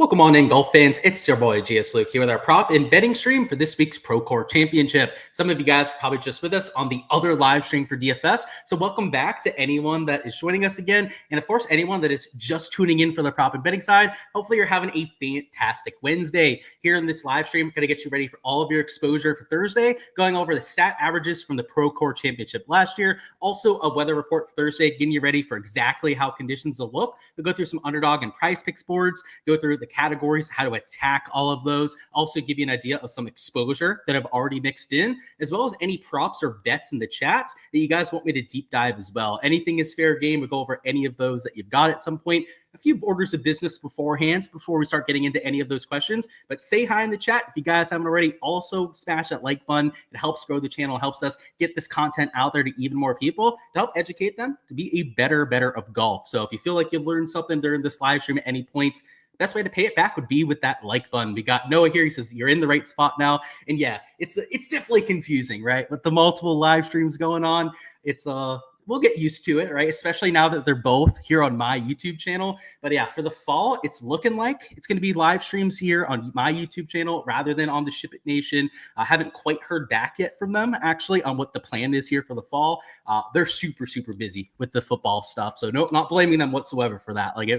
Welcome on in, golf fans. It's your boy Gsluke here with our prop and betting stream for this week's Procore Championship. Some of you guys are probably just with us on the other live stream for DFS. So welcome back to anyone that is joining us again. And of course, anyone that is just tuning in for the prop and betting side. Hopefully you're having a fantastic Wednesday. Here in this live stream, I'm going to get you ready for all of your exposure for Thursday, going over the stat averages from the Procore Championship last year. Also a weather report for Thursday, getting you ready for exactly how conditions will look. We'll go through some underdog and price picks boards, go through the categories, how to attack all of those, also give you an idea of some exposure that I've already mixed in, as well as any props or bets in the chat that you guys want me to deep dive as well. Anything is fair game. We'll go over any of those that you've got at some point. A few orders of business beforehand before we start getting into any of those questions, but say hi in the chat if you guys haven't already. Also smash that like button. It helps grow the channel, helps us get this content out there to even more people to help educate them to be a better of golf. So if you feel like you learned something during this live stream at any point, best way to pay it back would be with that like button. We got Noah here. He says you're in the right spot now. And yeah, it's definitely confusing, right? With the multiple live streams going on, we'll get used to it, right? Especially now that they're both here on my YouTube channel. But yeah, for the fall, it's looking like it's going to be live streams here on my YouTube channel rather than on the Ship It Nation. I haven't quite heard back yet from them actually on what the plan is here for the fall. They're super busy with the football stuff. So no, not blaming them whatsoever for that. Like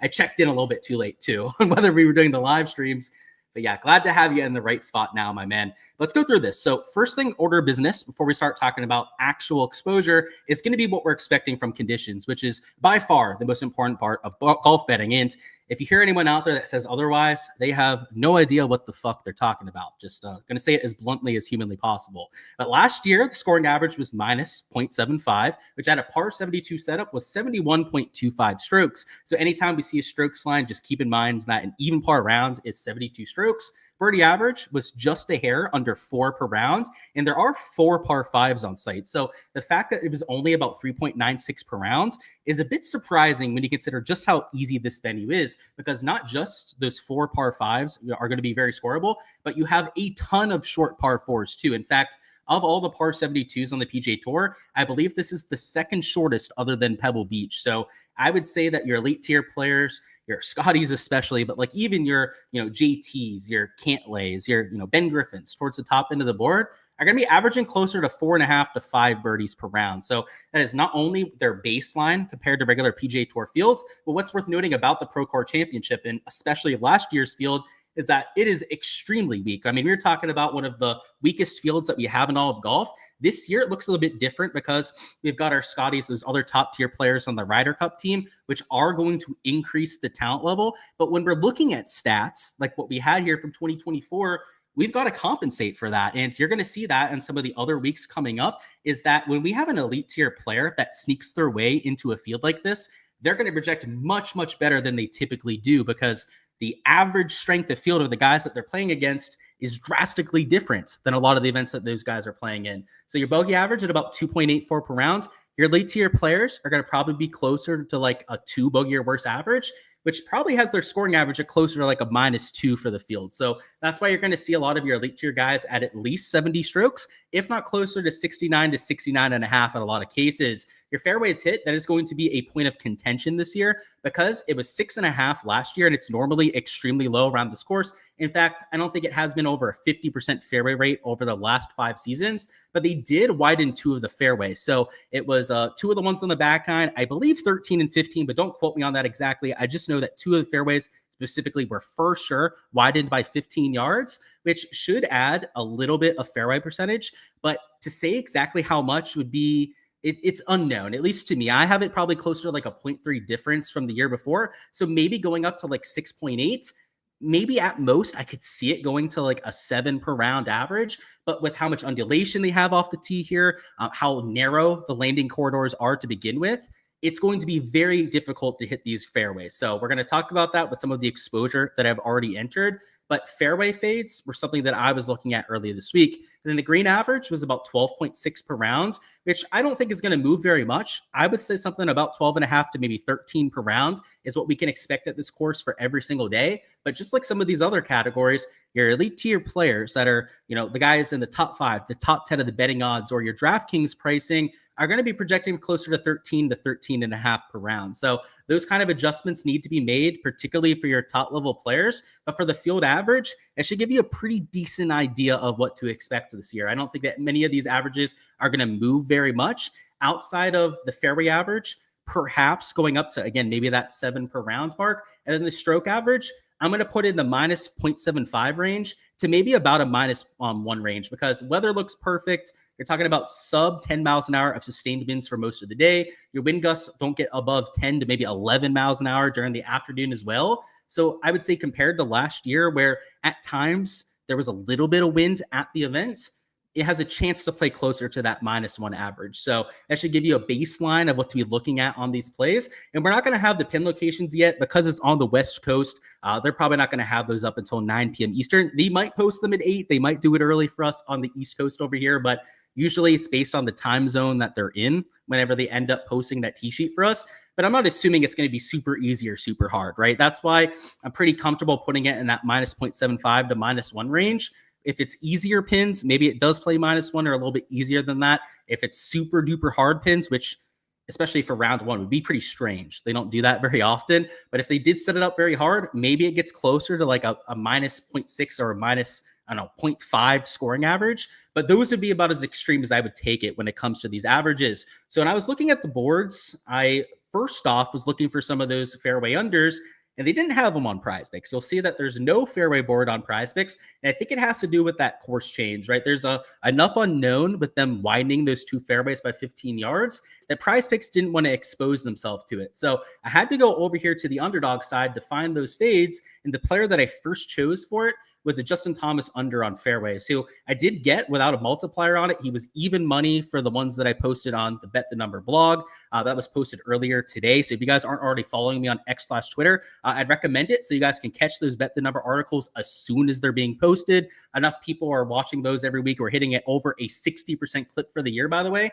I checked in a little bit too late too on whether we were doing the live streams. But yeah, glad to have you in the right spot now, my man. Let's go through this. So first thing, order of business, before we start talking about actual exposure, is going to be what we're expecting from conditions, which is by far the most important part of golf betting. And if you hear anyone out there that says otherwise, they have no idea what the fuck they're talking about. Just going to say it as bluntly as humanly possible. But last year, the scoring average was minus 0.75, which at a par 72 setup was 71.25 strokes. So anytime we see a strokes line, just keep in mind that an even par round is 72 strokes. Birdie average was just a hair under 4 per round, and there are 4 par 5s on site. So the fact that it was only about 3.96 per round is a bit surprising when you consider just how easy this venue is, because not just those 4 par 5s are going to be very scoreable, but you have a ton of short par 4s too. In fact, of all the par 72s on the PGA Tour, I believe this is the second shortest other than Pebble Beach. So I would say that your elite tier players, your Scotties especially, but like even your, JTs, your Cantlays, your, Ben Griffins towards the top end of the board are going to be averaging closer to 4.5 to 5 birdies per round. So that is not only their baseline compared to regular PGA Tour fields, but what's worth noting about the Procore Championship, and especially last year's field, is that it is extremely weak. I mean, we're talking about one of the weakest fields that we have in all of golf. This year, it looks a little bit different because we've got our Scotties, those other top tier players on the Ryder Cup team, which are going to increase the talent level. But when we're looking at stats, like what we had here from 2024, we've got to compensate for that. And you're going to see that in some of the other weeks coming up, is that when we have an elite tier player that sneaks their way into a field like this, they're going to project much better than they typically do, because the average strength of field of the guys that they're playing against is drastically different than a lot of the events that those guys are playing in. So your bogey average at about 2.84 per round. Your late tier players are going to probably be closer to like a 2 bogey or worse average, which probably has their scoring average at closer to like a -2 for the field. So that's why you're going to see a lot of your elite tier guys at least 70 strokes, if not closer to 69 to 69.5 in a lot of cases. Your fairways hit, that is going to be a point of contention this year, because it was 6.5 last year, and it's normally extremely low around this course. In fact, I don't think it has been over a 50% fairway rate over the last 5 seasons, but they did widen 2 of the fairways. So it was 2 of the ones on the back nine, I believe 13 and 15, but don't quote me on that exactly. I just know that 2 of the fairways specifically were for sure widened by 15 yards, which should add a little bit of fairway percentage. But to say exactly how much would be, it's unknown, at least to me. I have it probably closer to like a 0.3 difference from the year before. So maybe going up to like 6.8, maybe at most I could see it going to like a 7 per round average. But with how much undulation they have off the tee here, how narrow the landing corridors are to begin with, it's going to be very difficult to hit these fairways. So we're going to talk about that with some of the exposure that I've already entered. But fairway fades were something that I was looking at earlier this week. And then the green average was about 12.6 per round, which I don't think is going to move very much. I would say something about 12.5 to maybe 13 per round is what we can expect at this course for every single day. But just like some of these other categories, your elite tier players that are, the guys in the top 5, the top 10 of the betting odds, or your Draftkings pricing, are going to be projecting closer to 13 to 13 and a half per round. So those kind of adjustments need to be made, particularly for your top level players. But for the field average, it should give you a pretty decent idea of what to expect this year. I don't think that many of these averages are going to move very much outside of the fairway average, perhaps going up to, again, maybe that 7 per round mark. And then the stroke average, I'm going to put in the minus 0.75 range to maybe about a minus 1 range, because weather looks perfect. You're talking about sub 10 miles an hour of sustained winds for most of the day. Your wind gusts don't get above 10 to maybe 11 miles an hour during the afternoon as well. So I would say compared to last year, where at times there was a little bit of wind at the events, it has a chance to play closer to that -1 average. So that should give you a baseline of what to be looking at on these plays. And we're not going to have the pin locations yet because it's on the West Coast. They're probably not going to have those up until 9 p.m. Eastern. They might post them at 8. They might do it early for us on the East Coast over here, but usually it's based on the time zone that they're in whenever they end up posting that tee sheet for us. But I'm not assuming it's going to be super easy or super hard, right? That's why I'm pretty comfortable putting it in that minus 0.75 to -1 range. If it's easier pins, maybe it does play -1 or a little bit easier than that. If it's super duper hard pins, which especially for round 1 would be pretty strange. They don't do that very often. But if they did set it up very hard, maybe it gets closer to like a minus 0.6 or a minus, I don't know, 0.5 scoring average. But those would be about as extreme as I would take it when it comes to these averages. So when I was looking at the boards, I first off was looking for some of those fairway unders, and they didn't have them on PrizePicks. You'll see that there's no fairway board on PrizePicks, and I think it has to do with that course change, right? There's enough unknown with them widening those 2 fairways by 15 yards that PrizePicks didn't want to expose themselves to it. So I had to go over here to the Underdog side to find those fades, and the player that I first chose for it was a Justin Thomas under on fairways, who I did get without a multiplier on it. He was even money for the ones that I posted on the Bet the Number blog. That was posted earlier today. So if you guys aren't already following me on X/Twitter, I'd recommend it so you guys can catch those Bet the Number articles as soon as they're being posted. Enough people are watching those every week. We're hitting it over a 60% clip for the year, by the way.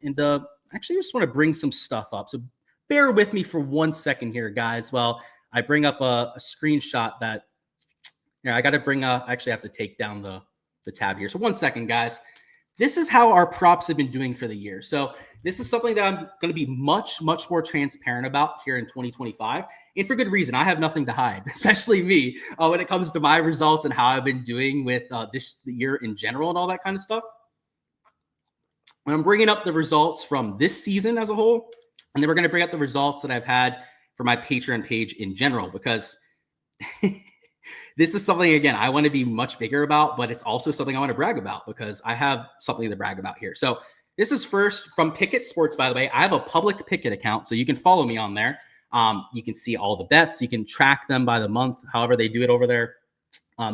And actually, I just want to bring some stuff up. So bear with me for 1 second here, guys, while I bring up a screenshot that I got to bring up. I actually have to take down the tab here. So 1 second, guys. This is how our props have been doing for the year. So this is something that I'm going to be much, much more transparent about here in 2025. And for good reason. I have nothing to hide, especially me, when it comes to my results and how I've been doing with this year in general and all that kind of stuff. I'm bringing up the results from this season as a whole. And then we're going to bring up the results that I've had for my Patreon page in general, because this is something, again, I want to be much bigger about, but it's also something I want to brag about because I have something to brag about here. So this is first from Pickett Sports, by the way. I have a public Pickett account, so you can follow me on there. You can see all the bets. You can track them by the month, however they do it over there.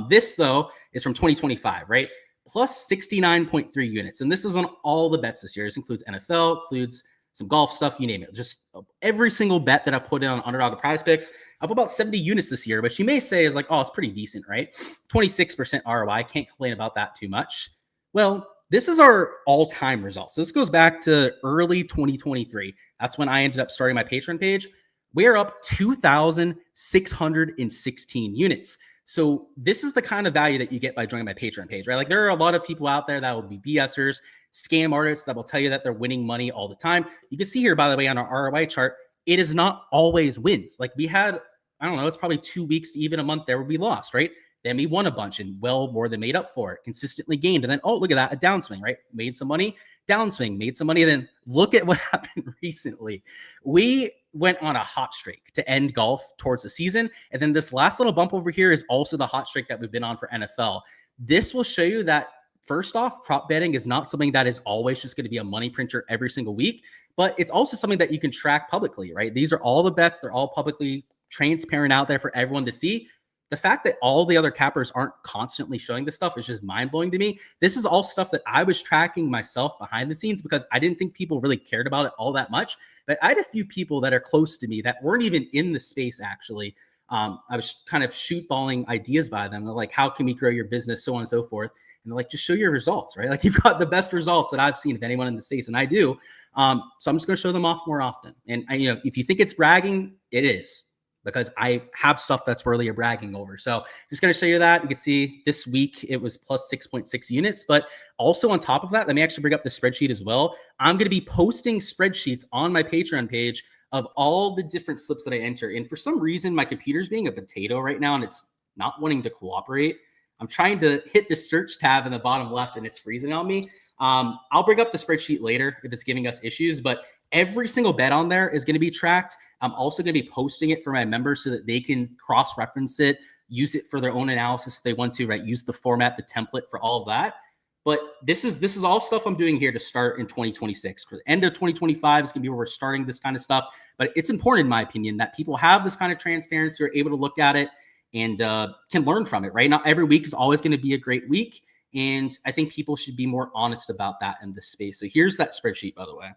This, though, is from 2025, right? Plus 69.3 units. And this is on all the bets this year. This includes NFL, includes some golf stuff, you name it. Just every single bet that I put in on Underdog and PrizePicks, up about 70 units this year, which you may say is like, oh, it's pretty decent, right? 26% ROI. Can't complain about that too much. Well, this is our all-time results. So this goes back to early 2023. That's when I ended up starting my Patreon page. We're up 2,616 units. So this is the kind of value that you get by joining my Patreon page, right? Like there are a lot of people out there that will be BSers, scam artists that will tell you that they're winning money all the time. You can see here, by the way, on our ROI chart, it is not always wins. Like we had, I don't know, it's probably 2 weeks to even a month there where we lost, right? Then we won a bunch and well more than made up for it, consistently gained. And then, oh, look at that, a downswing, right? Made some money, downswing, made some money. Then look at what happened recently. We went on a hot streak to end golf towards the season. And then this last little bump over here is also the hot streak that we've been on for NFL. This will show you that, first off, prop betting is not something that is always just going to be a money printer every single week, but it's also something that you can track publicly, right? These are all the bets. They're all publicly transparent out there for everyone to see. The fact that all the other cappers aren't constantly showing this stuff is just mind-blowing to me. This is all stuff that I was tracking myself behind the scenes because I didn't think people really cared about it all that much. But I had a few people that are close to me that weren't even in the space, actually. I was kind of shoot-balling ideas by them. They're like, how can we grow your business, so on and so forth. And they're like, just show your results, right? Like you've got the best results that I've seen of anyone in the space, and I do. So I'm just going to show them off more often. And if you think it's bragging, it is. because I have stuff that's worthy of bragging over. So just going to show you that. You can see this week it was plus 6.6 units, but also on top of that, let me actually bring up the spreadsheet as well. I'm going to be posting spreadsheets on my Patreon page of all the different slips that I enter. And for some reason, my computer's being a potato right now and it's not wanting to cooperate. I'm trying to hit the search tab in the bottom left and it's freezing on me. I'll bring up the spreadsheet later if it's giving us issues, but every single bet on there is going to be tracked. I'm also going to be posting it for my members so that they can cross-reference it, use it for their own analysis if they want to, right? Use the format, the template for all of that. But this is all stuff I'm doing here to start in 2026. For the end of 2025 is going to be where we're starting this kind of stuff. But it's important, in my opinion, that people have this kind of transparency, are able to look at it and can learn from it, right? Not every week is always going to be a great week. And I think people should be more honest about that in this space. So here's that spreadsheet, by the way.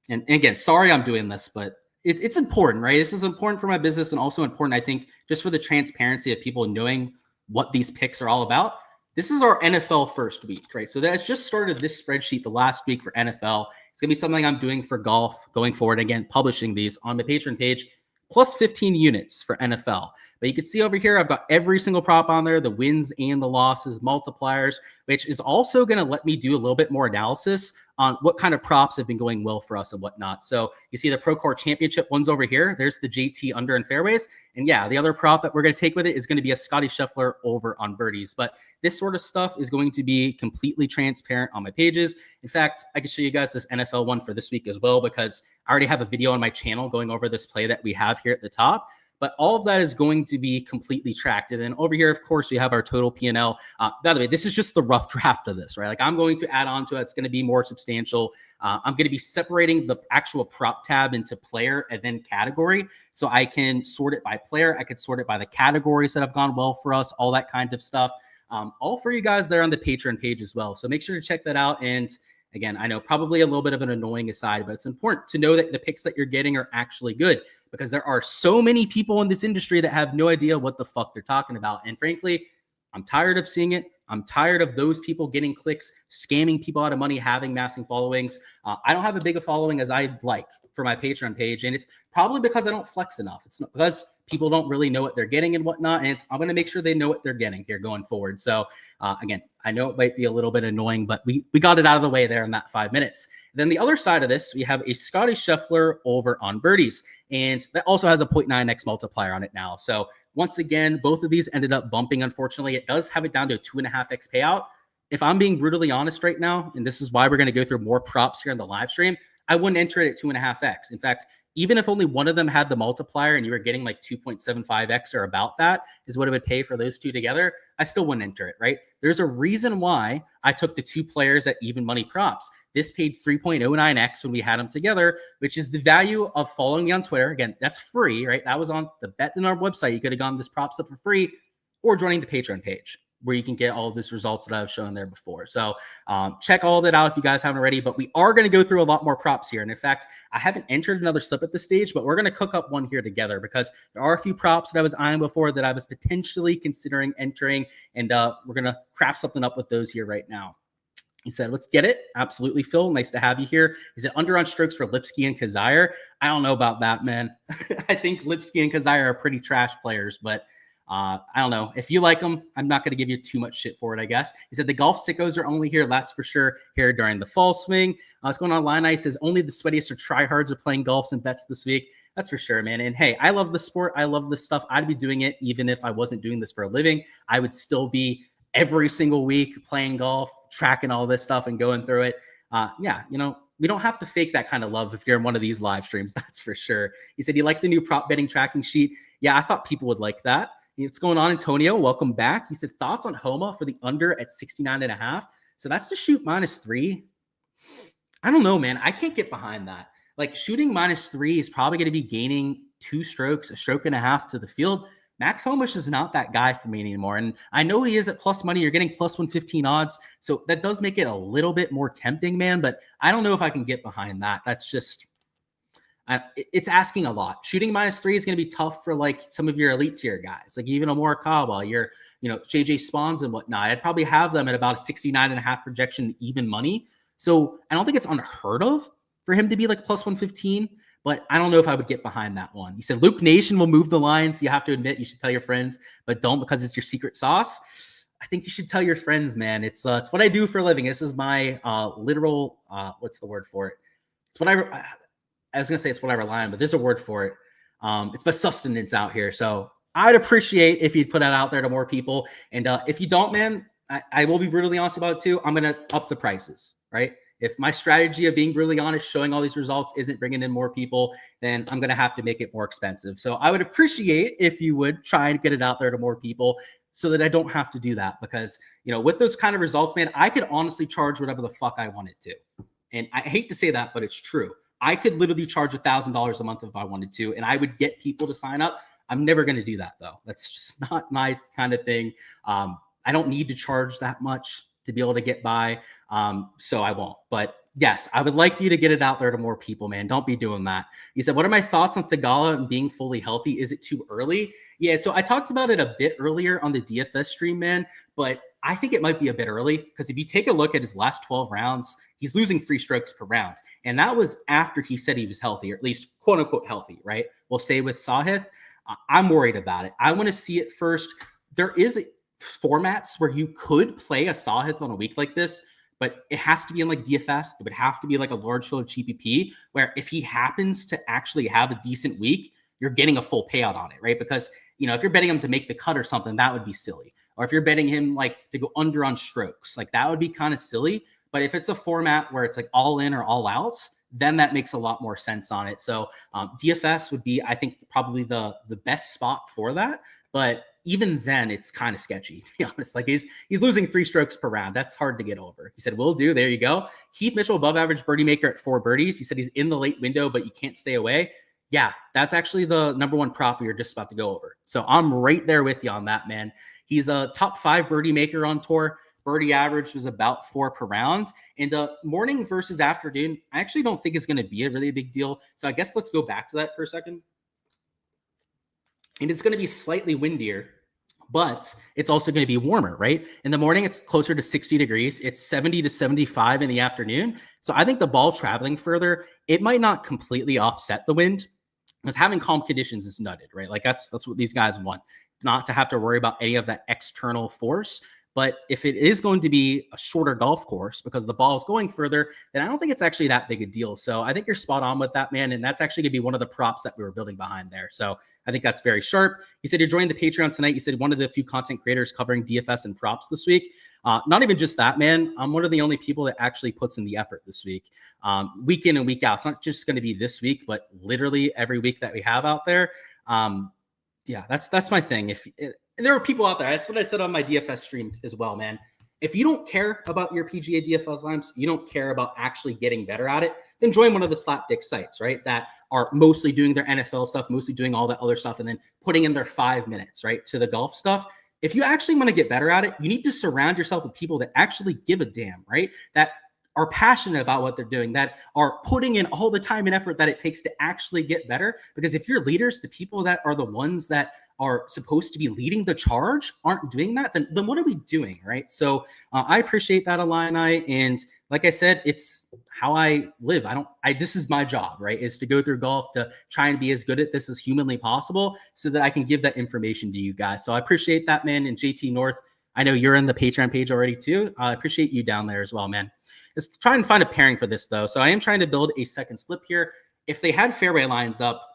And again, sorry I'm doing this, but it's important, right? This is important for my business and also important, I think, just for the transparency of people knowing what these picks are all about. This is our NFL first week, right? So that's just started this spreadsheet the last week for NFL. It's going to be something I'm doing for golf going forward. Again, publishing these on my Patreon page, plus 15 units for NFL. But you can see over here, I've got every single prop on there, the wins and the losses, multipliers, which is also going to let me do a little bit more analysis on what kind of props have been going well for us and whatnot. So you see the Procore Championship ones over here. There's the JT under and fairways. And yeah, the other prop that we're going to take with it is going to be a Scotty Scheffler over on birdies. But this sort of stuff is going to be completely transparent on my pages. In fact, I can show you guys this NFL one for this week as well, because I already have a video on my channel going over this play that we have here at the top. But all of that is going to be completely tracked. And then over here, of course, we have our total P&L. By the way, this is just the rough draft of this, right? Like I'm going to add on to it. It's going to be more substantial. I'm going to be separating the actual prop tab into player and then category. So I can sort it by player. I could sort it by the categories that have gone well for us, all that kind of stuff. All for you guys there on the Patreon page as well. So make sure to check that out. And again, I know probably a little bit of an annoying aside, but it's important to know that the picks that you're getting are actually good, because there are so many people in this industry that have no idea what the fuck they're talking about. And frankly, I'm tired of seeing it. I'm tired of those people getting clicks, scamming people out of money, having massive followings. I don't have as big a following as I'd like for my Patreon page. And it's probably because I don't flex enough. It's not because people don't really know what they're getting and whatnot. And I'm going to make sure they know what they're getting here going forward. So again, I know it might be a little bit annoying, but we got it out of the way there in that 5 minutes. Then the other side of this, we have a Scotty Scheffler over on birdies. And that also has a 0.9x multiplier on it now. So once again, both of these ended up bumping. Unfortunately, it does have it down to a 2.5x payout. If I'm being brutally honest right now, and this is why we're going to go through more props here in the live stream, I wouldn't enter it at 2.5x. In fact, even if only one of them had the multiplier and you were getting like 2.75x or about that is what it would pay for those two together, I still wouldn't enter it, right? There's a reason why I took the two players at even money props. This paid 3.09x when we had them together, which is the value of following me on Twitter. Again, that's free, right? That was on the Bet in our website. You could have gone this prop stuff for free, or joining the Patreon page, where you can get all of these results that I've shown there before. So check all of that out if you guys haven't already, but we are going to go through a lot more props here. And in fact, I haven't entered another slip at this stage, but we're going to cook up one here together, because there are a few props that I was eyeing before that I was potentially considering entering, and we're going to craft something up with those here right now. He said, let's get it. Absolutely, Phil. Nice to have you here. He said, under on strokes for Lipsky and Kazire. I don't know about that, man. I think Lipsky and Kazire are pretty trash players, but I don't know. If you like them, I'm not going to give you too much shit for it, I guess. He said the golf sickos are only here, that's for sure, here during the fall swing. What's going on? Line Ice says only the sweatiest or tryhards are playing golfs and bets this week. That's for sure, man. And hey, I love the sport. I love this stuff. I'd be doing it even if I wasn't doing this for a living. I would still be every single week playing golf, tracking all this stuff and going through it. Yeah, you know, we don't have to fake that kind of love if you're in one of these live streams, that's for sure. He said, you like the new prop betting tracking sheet? Yeah, I thought people would like that. What's going on, Antonio? Welcome back. He said, thoughts on Homa for the under at 69.5. So that's to shoot -3. I don't know, man. I can't get behind that. Like, shooting -3 is probably going to be gaining 2 strokes, a stroke and a half to the field. Max Homa is not that guy for me anymore. And I know he is at plus money. You're getting plus 115 odds. So that does make it a little bit more tempting, man. But I don't know if I can get behind that. That's just... it's asking a lot. Shooting -3 is going to be tough for like some of your elite tier guys, like even a Morikawa, your, JJ Spawns and whatnot. I'd probably have them at about a 69.5 projection, even money. So I don't think it's unheard of for him to be like plus 115, but I don't know if I would get behind that one. You said Luke Nation will move the lines. You have to admit, you should tell your friends, but don't because it's your secret sauce. I think you should tell your friends, man. It's what I do for a living. This is my literal, what's the word for it? It's what I was going to say it's what I rely on, but there's a word for it. It's my sustenance out here. So I'd appreciate if you'd put that out there to more people. And if you don't, man, I will be brutally honest about it too. I'm going to up the prices, right? If my strategy of being brutally honest, showing all these results isn't bringing in more people, then I'm going to have to make it more expensive. So I would appreciate if you would try and get it out there to more people so that I don't have to do that. Because, with those kind of results, man, I could honestly charge whatever the fuck I wanted to. And I hate to say that, but it's true. I could literally charge $1,000 a month if I wanted to, and I would get people to sign up. I'm never going to do that, though. That's just not my kind of thing. I don't need to charge that much to be able to get by, so I won't. But yes, I would like you to get it out there to more people, man. Don't be doing that. You said, what are my thoughts on Thagala and being fully healthy? Is it too early? Yeah, so I talked about it a bit earlier on the DFS stream, man, but I think it might be a bit early because if you take a look at his last 12 rounds, he's losing 3 strokes per round. And that was after he said he was healthy, or at least quote unquote healthy, right? We'll say with Sahith, I'm worried about it. I want to see it first. There is formats where you could play a Sahith on a week like this, but it has to be in like DFS. It would have to be like a large field GPP where if he happens to actually have a decent week, you're getting a full payout on it, right? Because, if you're betting him to make the cut or something, that would be silly. Or if you're betting him like to go under on strokes, like that would be kind of silly. But if it's a format where it's like all in or all outs, then that makes a lot more sense on it. So DFS would be, I think, probably the best spot for that. But even then, it's kind of sketchy, to be honest. Like he's losing 3 strokes per round. That's hard to get over. He said, will do. There you go. Keith Mitchell, above average birdie maker at 4 birdies. He said he's in the late window, but you can't stay away. Yeah, that's actually the number 1 prop we were just about to go over. So I'm right there with you on that, man. He's a top 5 birdie maker on tour. Birdie average was about 4 per round. And morning versus afternoon, I actually don't think is going to be a really big deal. So I guess let's go back to that for a second. And it's going to be slightly windier, but it's also going to be warmer, right? In the morning, it's closer to 60 degrees. It's 70 to 75 in the afternoon. So I think the ball traveling further, it might not completely offset the wind because having calm conditions is nutted, right? Like that's what these guys want, not to have to worry about any of that external force. But if it is going to be a shorter golf course because the ball is going further, then I don't think it's actually that big a deal. So I think you're spot on with that, man. And that's actually going to be one of the props that we were building behind there. So I think that's very sharp. You said you're joining the Patreon tonight. You said one of the few content creators covering DFS and props this week. Not even just that, man. I'm one of the only people that actually puts in the effort this week, week in and week out. It's not just going to be this week, but literally every week that we have out there. Yeah, that's my thing. And there are people out there. That's what I said on my DFS stream as well, man. If you don't care about your PGA DFS lines, you don't care about actually getting better at it, then join one of the slapdick sites, right? That are mostly doing their NFL stuff, mostly doing all that other stuff, and then putting in their 5 minutes, right, to the golf stuff. If you actually want to get better at it, you need to surround yourself with people that actually give a damn, right? That are passionate about what they're doing, that are putting in all the time and effort that it takes to actually get better. Because if your leaders, the people that are the ones that are supposed to be leading the charge, aren't doing that, then what are we doing, right? So I appreciate that, Illini. And like I said, it's how I live. This is my job, right? Is to go through golf, to try and be as good at this as humanly possible so that I can give that information to you guys. So I appreciate that, man. And JT North, I know you're in the Patreon page already too. I appreciate you down there as well, man. Let's try and find a pairing for this, though. So I am trying to build a second slip here. If they had fairway lines up,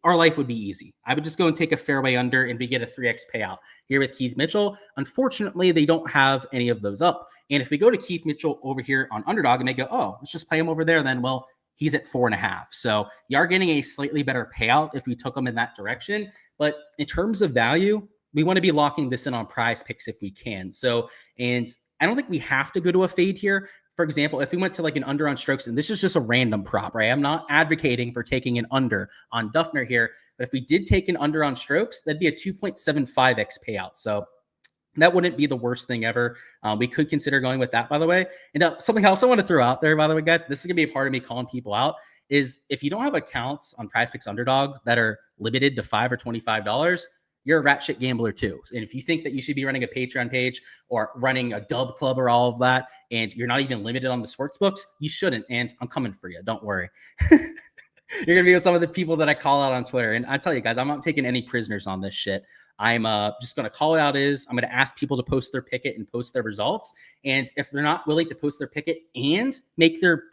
our life would be easy. I would just go and take a fairway under and we get a 3x payout here with Keith Mitchell. Unfortunately, they don't have any of those up. And if we go to Keith Mitchell over here on Underdog and they go, oh, let's just play him over there, then, well, he's at 4.5. So you are getting a slightly better payout if we took him in that direction. But in terms of value, we want to be locking this in on Prize Picks if we can. So, and I don't think we have to go to a fade here. For example, if we went to like an under on strokes, and this is just a random prop, right? I'm not advocating for taking an under on Duffner here, but if we did take an under on strokes, that'd be a 2.75x payout. So that wouldn't be the worst thing ever. We could consider going with that, by the way. And something else I want to throw out there, by the way, guys, this is going to be a part of me calling people out, is if you don't have accounts on Prize Picks Underdog that are limited to $5 or $25, you're a rat shit gambler too. And if you think that you should be running a Patreon page or running a dub club or all of that, and you're not even limited on the sports books, you shouldn't. And I'm coming for you. Don't worry. You're gonna be with some of the people that I call out on Twitter. And I tell you guys, I'm not taking any prisoners on this shit. I'm just gonna call it out I'm gonna ask people to post their picket and post their results. And if they're not willing to post their picket and make their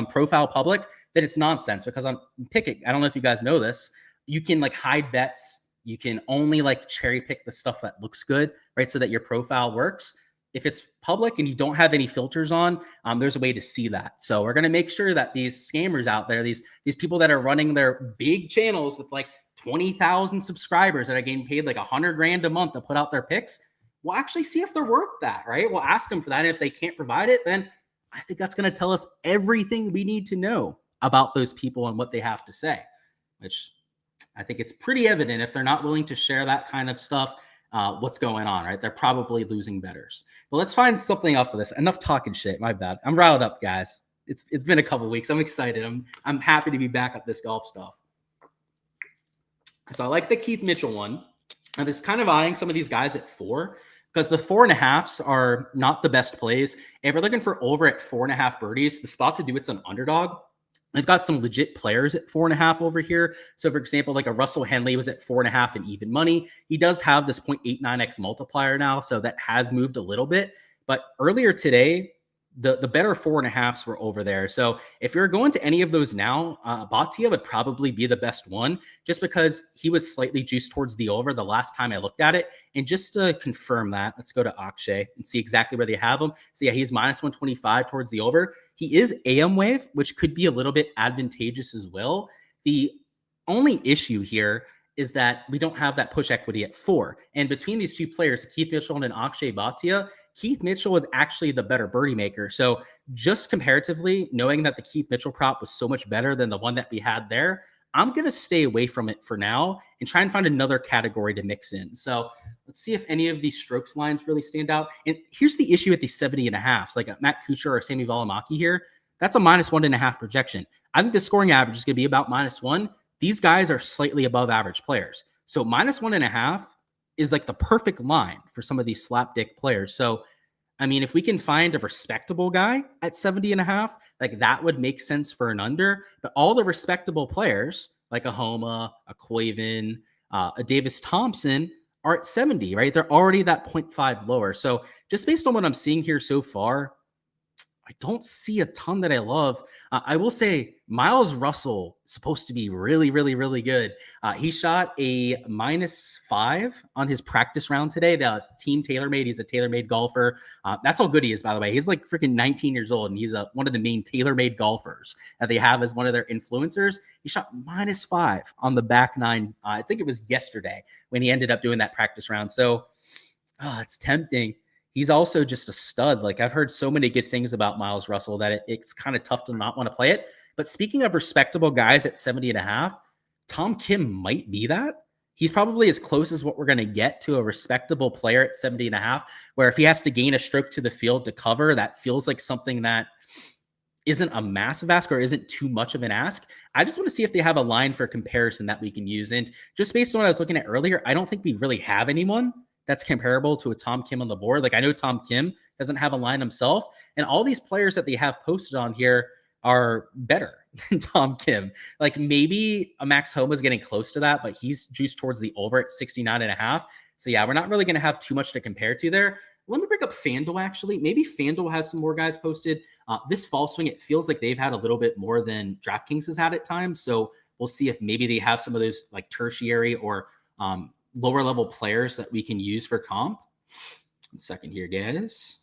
profile public, then it's nonsense. Because on picket, I don't know if you guys know this, you can like hide bets. You can only like cherry pick the stuff that looks good, right? So that your profile works. If it's public and you don't have any filters on, there's a way to see that. So we're going to make sure that these scammers out there, these people that are running their big channels with like 20,000 subscribers that are getting paid like $100,000 a month to put out their picks, we'll actually see if they're worth that, right? We'll ask them for that. And if they can't provide it, then I think that's going to tell us everything we need to know about those people and what they have to say, which I think it's pretty evident if they're not willing to share that kind of stuff. What's going on, right? They're probably losing bettors. But let's find something up for this. Enough talking shit. My bad. I'm riled up, guys. It's been a couple weeks. I'm excited. I'm happy to be back at this golf stuff. So I like the Keith Mitchell one. I was kind of eyeing some of these guys at 4 because the 4.5s are not the best plays. If we're looking for over at 4.5 birdies, the spot to do it's an Underdog. I've got some legit players at 4.5 over here. So, for example, like a Russell Henley was at 4.5 and even money. He does have this 0.89x multiplier now, so that has moved a little bit. But earlier today, the better 4.5s were over there. So, if you're going to any of those now, Bhatia would probably be the best one, just because he was slightly juiced towards the over the last time I looked at it. And just to confirm that, let's go to Akshay and see exactly where they have him. So, yeah, he's minus 125 towards the over. He is AM wave, which could be a little bit advantageous as well. The only issue here is that we don't have that push equity at 4. And between these two players, Keith Mitchell and Akshay Bhatia, Keith Mitchell was actually the better birdie maker. So just comparatively, knowing that the Keith Mitchell prop was so much better than the one that we had there, I'm going to stay away from it for now and try and find another category to mix in. So let's see if any of these strokes lines really stand out. And here's the issue with these 70.5s, like Matt Kuchar or Sami Valimaki here. That's a minus 1.5 projection. I think the scoring average is going to be about -1. These guys are slightly above average players. So minus 1.5 is like the perfect line for some of these slapdick players. So, I mean, if we can find a respectable guy at 70.5, like that would make sense for an under. But all the respectable players, like a Homa, a Koiven, a Davis Thompson, are at 70, right? They're already that 0.5 lower. So just based on what I'm seeing here so far, I don't see a ton that I love. I will say Miles Russell is supposed to be really, really, really good. He shot a -5 on his practice round today. The team TaylorMade, he's a TaylorMade golfer. That's how good he is, by the way. He's like freaking 19 years old, and he's one of the main TaylorMade golfers that they have as one of their influencers. He shot -5 on the back 9. I think it was yesterday when he ended up doing that practice round. So it's tempting. He's also just a stud. Like, I've heard so many good things about Miles Russell that it's kind of tough to not want to play it. But speaking of respectable guys at 70.5, Tom Kim might be that. He's probably as close as what we're going to get to a respectable player at 70.5, where if he has to gain a stroke to the field to cover, that feels like something that isn't a massive ask or isn't too much of an ask. I just want to see if they have a line for comparison that we can use. And just based on what I was looking at earlier, I don't think we really have anyone that's comparable to a Tom Kim on the board. Like, I know Tom Kim doesn't have a line himself, and all these players that they have posted on here are better than Tom Kim. Like, maybe a Max Homa is getting close to that, but he's juiced towards the over at 69.5. So yeah, we're not really going to have too much to compare to there. Let me bring up FanDuel, actually. Maybe FanDuel has some more guys posted. This fall swing, it feels like they've had a little bit more than DraftKings has had at times. So we'll see if maybe they have some of those like tertiary or lower level players that we can use for comp. 1 second here, guys.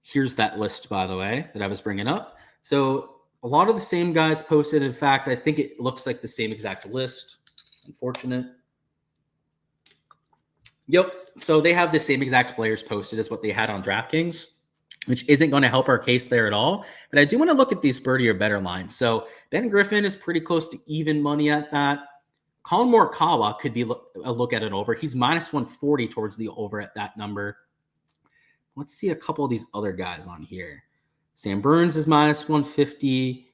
Here's that list, by the way, that I was bringing up. So a lot of the same guys posted. In fact, I think it looks like the same exact list. Unfortunate. Yep. So they have the same exact players posted as what they had on DraftKings, which isn't going to help our case there at all. But I do want to look at these birdie or better lines. So Ben Griffin is pretty close to even money at that. Colin Morikawa could be a look at an over. He's -140 towards the over at that number. Let's see a couple of these other guys on here. Sam Burns is -150.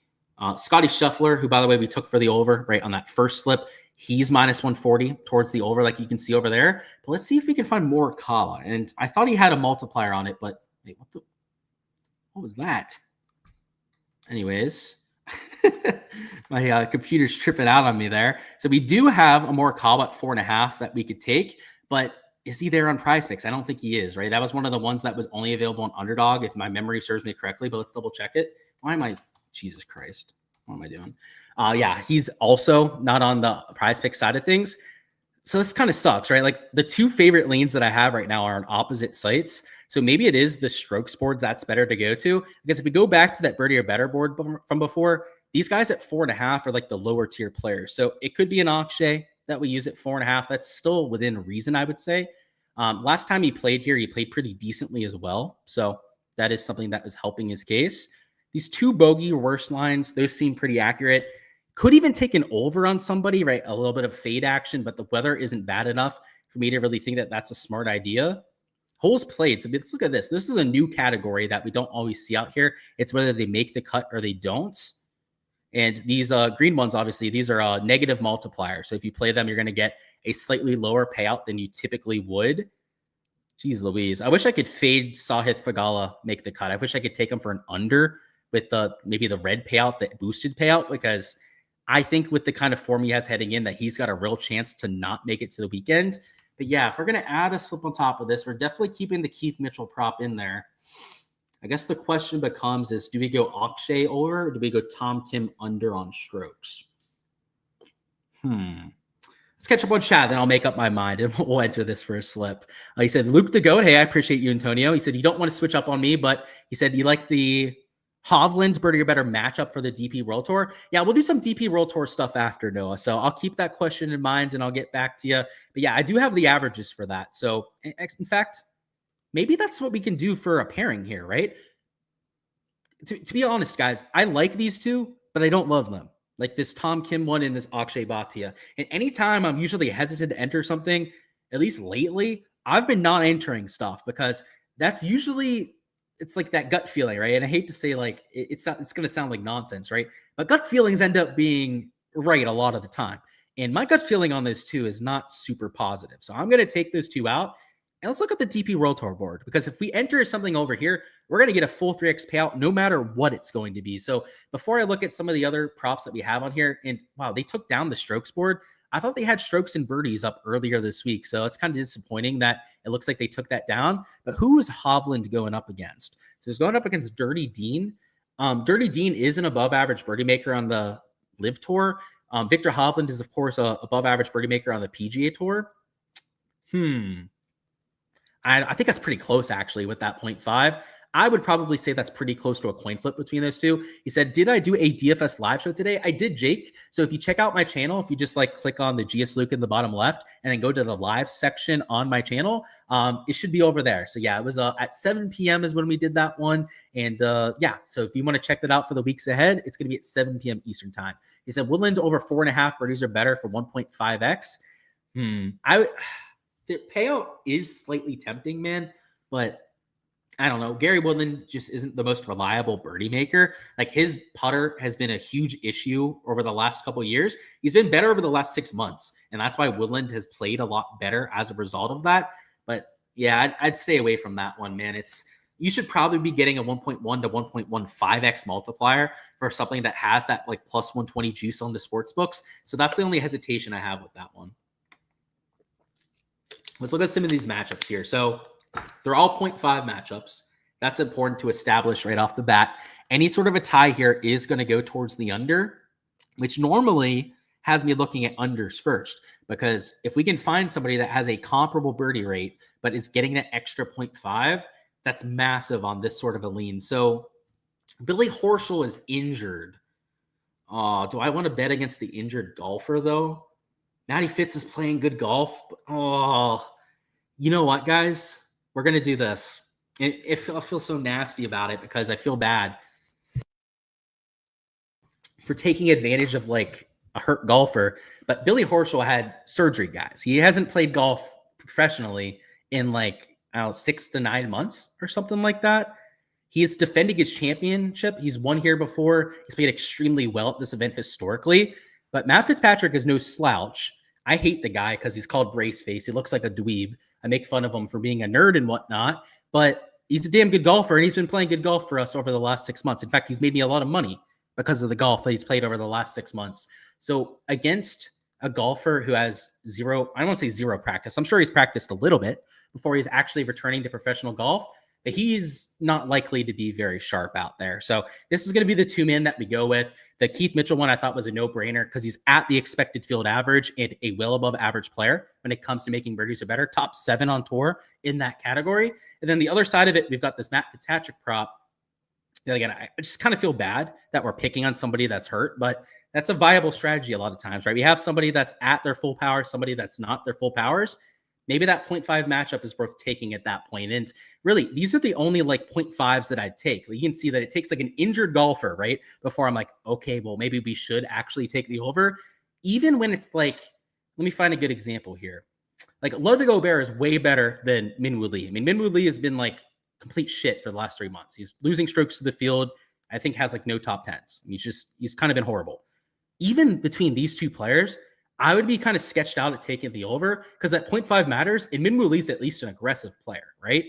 Scotty Scheffler, who, by the way, we took for the over right on that first slip, he's -140 towards the over, like you can see over there. But let's see if we can find Morikawa. And I thought he had a multiplier on it, but wait, what was that? Anyways, My computer's tripping out on me there. So we do have a more call at 4.5 that we could take, but is he there on Prize Picks? I don't think he is, right? That was one of the ones that was only available on Underdog, if my memory serves me correctly, but let's double check it. Why am I, Jesus Christ, what am I doing? Yeah, he's also not on the Prize Picks side of things. So this kind of sucks, right? Like the two favorite lanes that I have right now are on opposite sites. So maybe it is the strokes boards that's better to go to. Because if we go back to that birdie or better board from before, these guys at 4.5 are like the lower tier players. So it could be an Akshay that we use at 4.5. That's still within reason, I would say. Last time he played here, he played pretty decently as well. So that is something that is helping his case. These two bogey worst lines, those seem pretty accurate. Could even take an over on somebody, right? A little bit of fade action, but the weather isn't bad enough for me to really think that that's a smart idea. Holes played. So let's look at this. This is a new category that we don't always see out here. It's whether they make the cut or they don't. And these green ones, obviously, these are negative multipliers. So if you play them, you're going to get a slightly lower payout than you typically would. Jeez Louise. I wish I could fade Sahith Fagala make the cut. I wish I could take him for an under with maybe the red payout, the boosted payout, because I think with the kind of form he has heading in that he's got a real chance to not make it to the weekend. But yeah, if we're going to add a slip on top of this, we're definitely keeping the Keith Mitchell prop in there. I guess the question becomes is, do we go Akshay over or do we go Tom Kim under on strokes? Let's catch up on chat, then I'll make up my mind and we'll enter this for a slip. He said, Luke the Goat. Hey, I appreciate you, Antonio. He said, you don't want to switch up on me, but he said you like the Hovland birdie or better matchup for the DP World Tour. Yeah, we'll do some DP World Tour stuff after, Noah. So I'll keep that question in mind and I'll get back to you. But yeah, I do have the averages for that. So in fact, maybe that's what we can do for a pairing here, right? To be honest, guys, I like these two, but I don't love them. Like this Tom Kim one and this Akshay Bhatia. And anytime I'm usually hesitant to enter something, at least lately, I've been not entering stuff because that's usually, it's like that gut feeling, right? And I hate to say like, it's going to sound like nonsense, right? But gut feelings end up being right a lot of the time. And my gut feeling on those two is not super positive. So I'm going to take those two out. And let's look at the DP World Tour board, because if we enter something over here, we're going to get a full 3x payout no matter what it's going to be. So before I look at some of the other props that we have on here, and wow, they took down the strokes board. I thought they had strokes and birdies up earlier this week. So it's kind of disappointing that it looks like they took that down. But who is Hovland going up against? So he's going up against Dirty Dean. Dirty Dean is an above average birdie maker on the Live Tour. Victor Hovland is, of course, a above average birdie maker on the PGA Tour. I think that's pretty close, actually, with that 0.5. I would probably say that's pretty close to a coin flip between those two. He said, did I do a DFS live show today? I did, Jake. So if you check out my channel, if you just like click on the Gsluke in the bottom left and then go to the live section on my channel, it should be over there. So yeah, it was at 7 p.m. is when we did that one. And yeah, so if you want to check that out for the weeks ahead, it's going to be at 7 p.m. Eastern time. He said, Woodland over 4.5 birdies are better for 1.5x. The payout is slightly tempting, man, but I don't know. Gary Woodland just isn't the most reliable birdie maker. Like his putter has been a huge issue over the last couple of years. He's been better over the last 6 months, and that's why Woodland has played a lot better as a result of that. But yeah, I'd stay away from that one, man. You should probably be getting a 1.1 to 1.15x multiplier for something that has that like plus 120 juice on the sports books. So that's the only hesitation I have with that one. Let's look at some of these matchups here. So they're all 0.5 matchups. That's important to establish right off the bat. Any sort of a tie here is going to go towards the under, which normally has me looking at unders first, because if we can find somebody that has a comparable birdie rate, but is getting that extra 0.5, that's massive on this sort of a lean. So Billy Horschel is injured. Oh, do I want to bet against the injured golfer though? Matty Fitz is playing good golf. Oh, you know what, guys? We're going to do this. I feel so nasty about it because I feel bad for taking advantage of like a hurt golfer. But Billy Horschel had surgery, guys. He hasn't played golf professionally in like, I don't know, 6 to 9 months or something like that. He is defending his championship. He's won here before. He's played extremely well at this event historically. But Matt Fitzpatrick is no slouch. I hate the guy because he's called Brace Face. He looks like a dweeb. I make fun of him for being a nerd and whatnot, but he's a damn good golfer, and he's been playing good golf for us over the last 6 months. In fact, he's made me a lot of money because of the golf that he's played over the last 6 months. So against a golfer who has zero, I don't want to say zero practice. I'm sure he's practiced a little bit before he's actually returning to professional golf. But he's not likely to be very sharp out there. So this is going to be the 2-man that we go with. The Keith Mitchell one I thought was a no-brainer because he's at the expected field average and a well above average player when it comes to making birdies or better. Top 7 on tour in that category. And then the other side of it, we've got this Matt Fitzpatrick prop. And again, I just kind of feel bad that we're picking on somebody that's hurt, but that's a viable strategy a lot of times, right? We have somebody that's at their full power, somebody that's not their full powers. Maybe that 0.5 matchup is worth taking at that point. And really, these are the only like 0.5s that I'd take. You can see that it takes like an injured golfer, right? Before I'm like, okay, well, maybe we should actually take the over. Even when it's like, let me find a good example here. Like Ludwig Gobert is way better than Minwoo Lee. I mean, Minwoo Lee has been like complete shit for the last 3 months. He's losing strokes to the field. I think has like no top 10s. He's kind of been horrible. Even between these two players, I would be kind of sketched out at taking the over because that 0.5 matters. And Minwoo Lee's at least an aggressive player, right?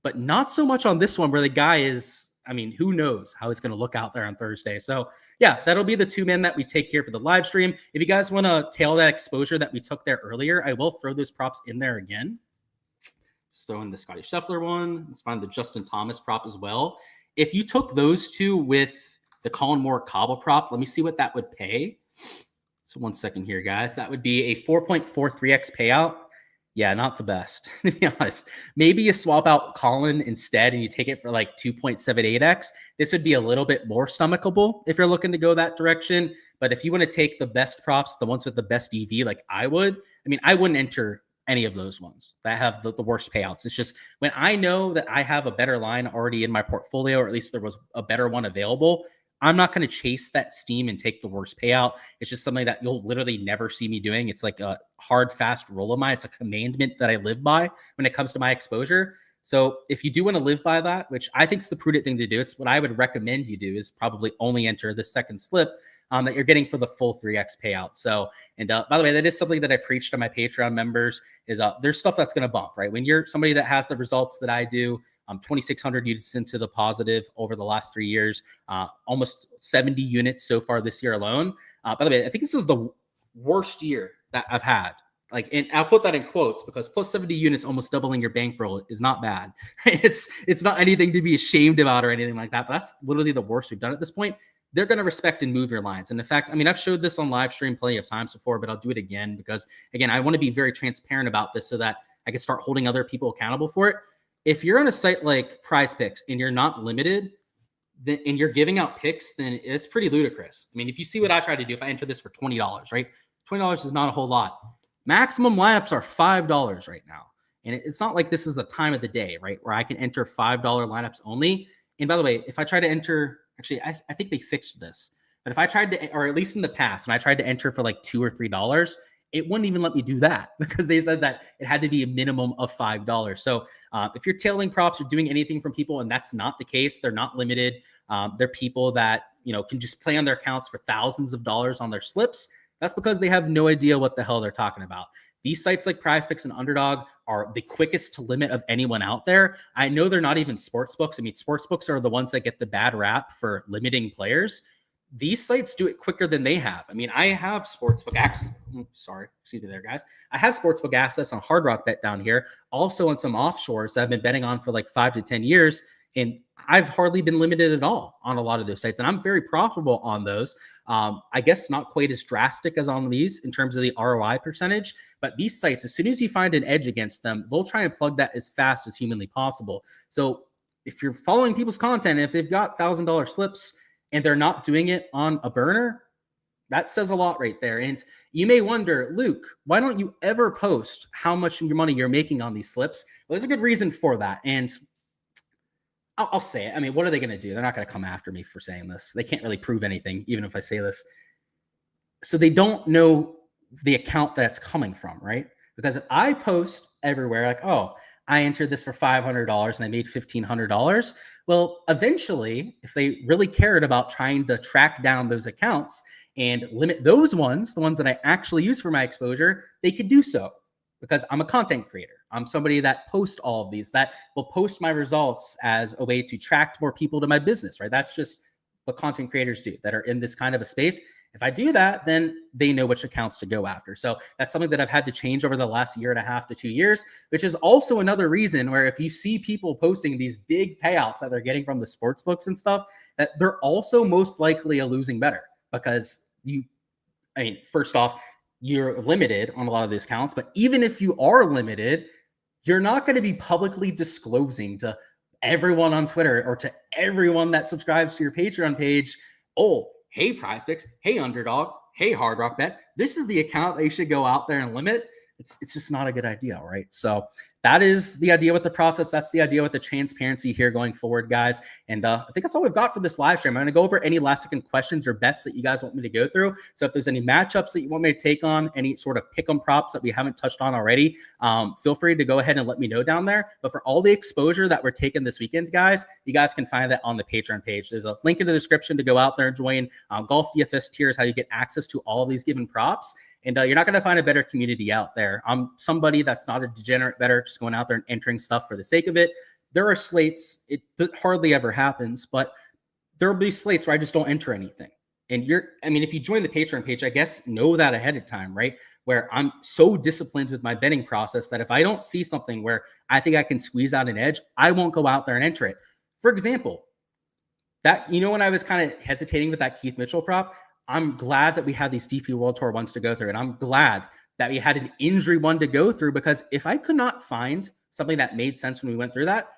But not so much on this one where the guy is, I mean, who knows how he's going to look out there on Thursday. So yeah, that'll be the 2-man that we take here for the live stream. If you guys want to tail that exposure that we took there earlier, I will throw those props in there again. So in the Scotty Scheffler one, let's find the Justin Thomas prop as well. If you took those two with the Colin Moore Cobble prop, let me see what that would pay. So 1 second here, guys. That would be a 4.43x payout. Yeah, not the best, to be honest. Maybe you swap out Colin instead and you take it for like 2.78x. This would be a little bit more stomachable if you're looking to go that direction. But if you want to take the best props, the ones with the best EV, like I would, I mean, I wouldn't enter any of those ones that have the worst payouts. It's just when I know that I have a better line already in my portfolio, or at least there was a better one available, I'm not going to chase that steam and take the worst payout. It's just something that you'll literally never see me doing. It's like a hard, fast rule of mine. It's a commandment that I live by when it comes to my exposure. So if you do want to live by that, which I think is the prudent thing to do, it's what I would recommend you do is probably only enter the second slip that you're getting for the full 3x payout. So, and by the way, that is something that I preach to my Patreon members is there's stuff that's going to bump, right? When you're somebody that has the results that I do, 2,600 units into the positive over the last 3 years, almost 70 units so far this year alone. By the way, I think this is the worst year that I've had. Like, and I'll put that in quotes because plus 70 units, almost doubling your bankroll is not bad. Right? It's not anything to be ashamed about or anything like that. But that's literally the worst we've done at this point. They're going to respect and move your lines. And in fact, I mean, I've showed this on live stream plenty of times before, but I'll do it again because, again, I want to be very transparent about this so that I can start holding other people accountable for it. If you're on a site like Prize Picks and you're not limited, then, and you're giving out picks, then it's pretty ludicrous. I mean, if you see what I try to do, if I enter this for $20, right? $20 is not a whole lot. Maximum lineups are $5 right now. And it's not like this is a time of the day, right? Where I can enter $5 lineups only. And by the way, if I try to enter, actually, I think they fixed this. But if I tried to, or at least in the past, when I tried to enter for like $2 or $3, it wouldn't even let me do that because they said that it had to be a minimum of $5. So if you're tailing props or doing anything from people, and that's not the case, they're not limited. They're people that, you know, can just play on their accounts for thousands of dollars on their slips. That's because they have no idea what the hell they're talking about. These sites like PrizePicks and Underdog are the quickest to limit of anyone out there. I know they're not even sports books. I mean, sports books are the ones that get the bad rap for limiting players. These sites do it quicker than they have. I mean, I have sportsbook access. Sorry, excuse me there, guys. I have sportsbook access on Hard Rock Bet down here. Also on some offshores that I've been betting on for like 5 to 10 years. And I've hardly been limited at all on a lot of those sites. And I'm very profitable on those. I guess not quite as drastic as on these in terms of the ROI percentage. But these sites, as soon as you find an edge against them, they'll try and plug that as fast as humanly possible. So if you're following people's content, if they've got $1,000 slips, and they're not doing it on a burner, that says a lot right there. And you may wonder, Luke, why don't you ever post how much of your money you're making on these slips? Well, there's a good reason for that. And I'll say it. I mean, what are they going to do? They're not going to come after me for saying this. They can't really prove anything, even if I say this. So they don't know the account that's coming from, right? Because if I post everywhere like, oh, I entered this for $500 and I made $1,500. Well, eventually, if they really cared about trying to track down those accounts and limit those ones, the ones that I actually use for my exposure, they could do so because I'm a content creator. I'm somebody that posts all of these, that will post my results as a way to attract more people to my business, right? That's just what content creators do that are in this kind of a space. If I do that, then they know which accounts to go after. So that's something that I've had to change over the last 1.5 to 2 years, which is also another reason where if you see people posting these big payouts that they're getting from the sports books and stuff, that they're also most likely a losing bettor, because first off, you're limited on a lot of these accounts, but even if you are limited, you're not going to be publicly disclosing to everyone on Twitter or to everyone that subscribes to your Patreon page, oh, hey, Prize Picks, hey, Underdog, hey, Hard Rock Bet, this is the account that you should go out there and limit. It's just not a good idea, right? So that is the idea with the process. That's the idea with the transparency here going forward, guys. And I think that's all we've got for this live stream. I'm going to go over any last second questions or bets that you guys want me to go through. So if there's any matchups that you want me to take on, any sort of pick 'em props that we haven't touched on already, feel free to go ahead and let me know down there. But for all the exposure that we're taking this weekend, guys, you guys can find that on the Patreon page. There's a link in the description to go out there and join. Golf DFS tier is how you get access to all of these given props. And you're not going to find a better community out there. I'm somebody that's not a degenerate bettor, just going out there and entering stuff for the sake of it. There are slates, it hardly ever happens, but there will be slates where I just don't enter anything. And if you join the Patreon page, I guess know that ahead of time, right? Where I'm so disciplined with my betting process that if I don't see something where I think I can squeeze out an edge, I won't go out there and enter it. For example, when I was kind of hesitating with that Keith Mitchell prop, I'm glad that we had these DP World Tour ones to go through. And I'm glad that we had an injury one to go through, because if I could not find something that made sense when we went through that,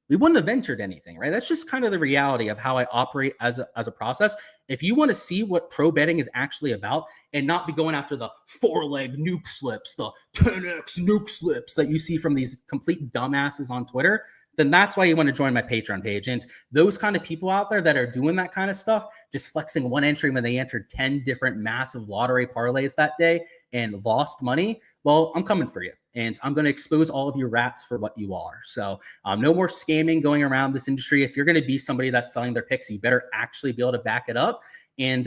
we wouldn't have entered anything, right? That's just kind of the reality of how I operate as a process. If you want to see what pro betting is actually about and not be going after the 4-leg nuke slips, the 10x nuke slips that you see from these complete dumbasses on Twitter, then that's why you want to join my Patreon page. And those kind of people out there that are doing that kind of stuff, just flexing one entry when they entered 10 different massive lottery parlays that day and lost money, well, I'm coming for you. And I'm going to expose all of you rats for what you are. So no more scamming going around this industry. If you're going to be somebody that's selling their picks, you better actually be able to back it up. And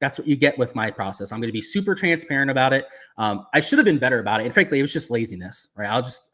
that's what you get with my process. I'm going to be super transparent about it. I should have been better about it. And frankly, it was just laziness, right? I'll just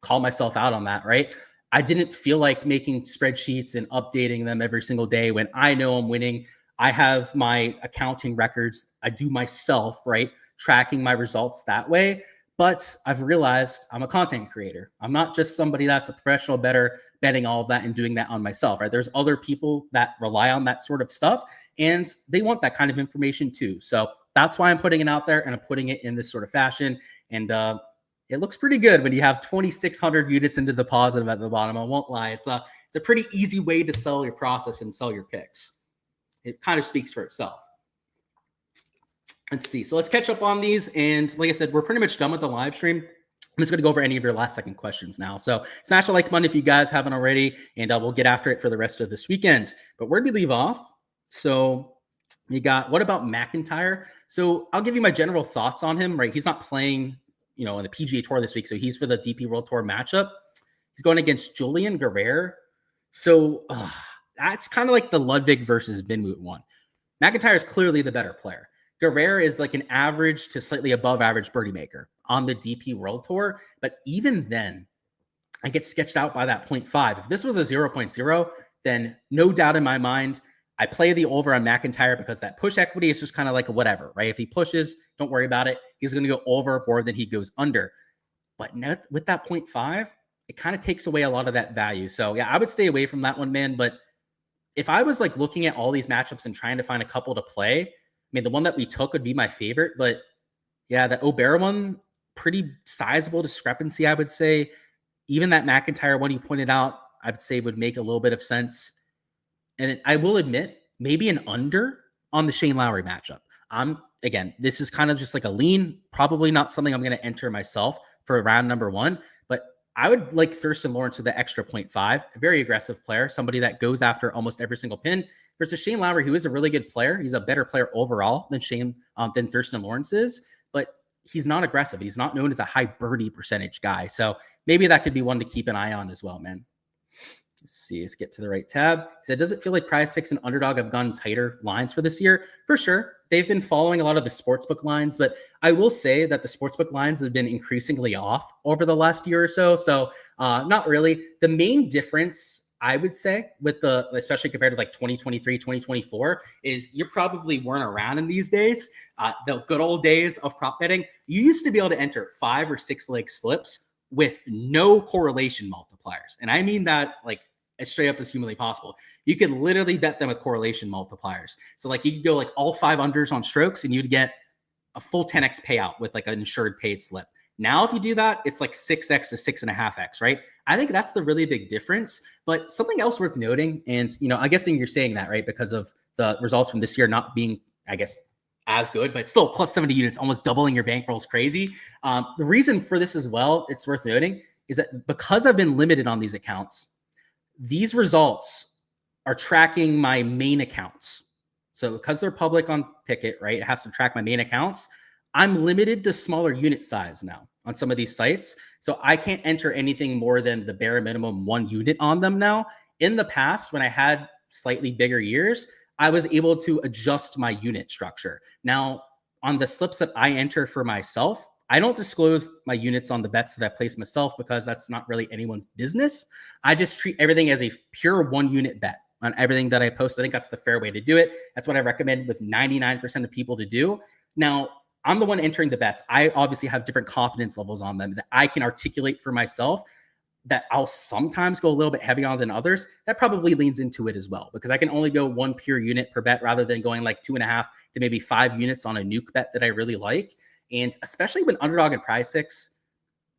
call myself out on that, right? I didn't feel like making spreadsheets and updating them every single day when I know I'm winning. I have my accounting records. I do myself, right? Tracking my results that way. But I've realized I'm a content creator. I'm not just somebody that's a professional bettor betting all of that and doing that on myself, right? There's other people that rely on that sort of stuff, and they want that kind of information too. So that's why I'm putting it out there, and I'm putting it in this sort of fashion. And it looks pretty good when you have 2,600 units into the positive at the bottom. I won't lie. It's a pretty easy way to sell your process and sell your picks. It kind of speaks for itself. Let's see. So let's catch up on these. And like I said, we're pretty much done with the live stream. I'm just going to go over any of your last second questions now. So smash a like button if you guys haven't already, and we'll get after it for the rest of this weekend. But where did we leave off? So you got, what about McIntyre? So I'll give you my general thoughts on him, right? He's not playing, in the PGA Tour this week. So he's for the DP World Tour matchup. He's going against Julian Guerrero. So that's kind of like the Ludwig versus Binmoot one. McIntyre is clearly the better player. Guerrero is like an average to slightly above average birdie maker on the DP World Tour. But even then, I get sketched out by that 0.5. If this was a 0.0, then no doubt in my mind, I play the over on McIntyre, because that push equity is just kind of like a whatever, right? If he pushes, don't worry about it. He's going to go over more than he goes under. But with that 0.5, it kind of takes away a lot of that value. So yeah, I would stay away from that one, man. But if I was like looking at all these matchups and trying to find a couple to play, the one that we took would be my favorite. But yeah, the O'Bara one, pretty sizable discrepancy, I would say. Even that McIntyre one you pointed out, I would say would make a little bit of sense. And I will admit, maybe an under on the Shane Lowry matchup. Again, this is kind of just like a lean, probably not something I'm going to enter myself for round number one, but I would like Thurston Lawrence with the extra 0.5, a very aggressive player, somebody that goes after almost every single pin, versus Shane Lowry, who is a really good player. He's a better player overall than Thurston Lawrence is, but he's not aggressive. He's not known as a high birdie percentage guy. So maybe that could be one to keep an eye on as well, man. Let's see. Let's get to the right tab. He said, does it feel like Prize Picks and Underdog have gone tighter lines for this year? For sure. They've been following a lot of the sportsbook lines, but I will say that the sportsbook lines have been increasingly off over the last year or so. So not really. The main difference I would say with especially compared to like 2023, 2024, is you probably weren't around in these days. The good old days of prop betting, you used to be able to enter 5 or 6 leg slips with no correlation multipliers. And I mean that like as straight up as humanly possible. You could literally bet them with correlation multipliers. So like you could go like all 5 unders on strokes and you'd get a full 10x payout with like an insured paid slip. Now, if you do that, it's like 6x to 6.5x, right? I think that's the really big difference. But something else worth noting, and I guessing you're saying that, right, because of the results from this year not being, I guess, as good, but still plus 70 units, almost doubling your bankroll is crazy. The reason for this as well, it's worth noting, is that because I've been limited on these accounts, these results are tracking my main accounts. So because they're public on Picket, right, it has to track my main accounts. I'm limited to smaller unit size now on some of these sites. So I can't enter anything more than the bare minimum 1 unit on them now. In the past, when I had slightly bigger years, I was able to adjust my unit structure. Now, on the slips that I enter for myself, I don't disclose my units on the bets that I place myself because that's not really anyone's business. I just treat everything as a pure 1 unit bet on everything that I post. I think that's the fair way to do it. That's what I recommend with 99% of people to do. Now, I'm the one entering the bets. I obviously have different confidence levels on them that I can articulate for myself, that I'll sometimes go a little bit heavier on than others. That probably leans into it as well, because I can only go 1 pure unit per bet rather than going like 2.5 to maybe 5 units on a nuke bet that I really like. And especially when Underdog and Prize Picks,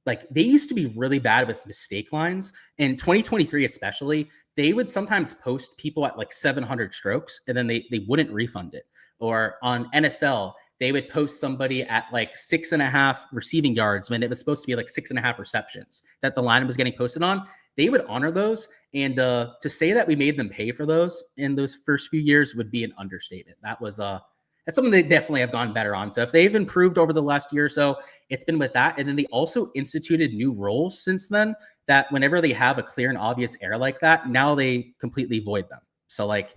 like they used to be really bad with mistake lines. In 2023 especially, they would sometimes post people at like 700 strokes and then they wouldn't refund it. Or on NFL, they would post somebody at like 6.5 receiving yards when it was supposed to be like 6.5 receptions that the line was getting posted on. They would honor those. And to say that we made them pay for those in those first few years would be an understatement. That's something they definitely have gone better on. So if they've improved over the last year or so, it's been with that. And then they also instituted new rules since then that whenever they have a clear and obvious error like that, now they completely void them. So like,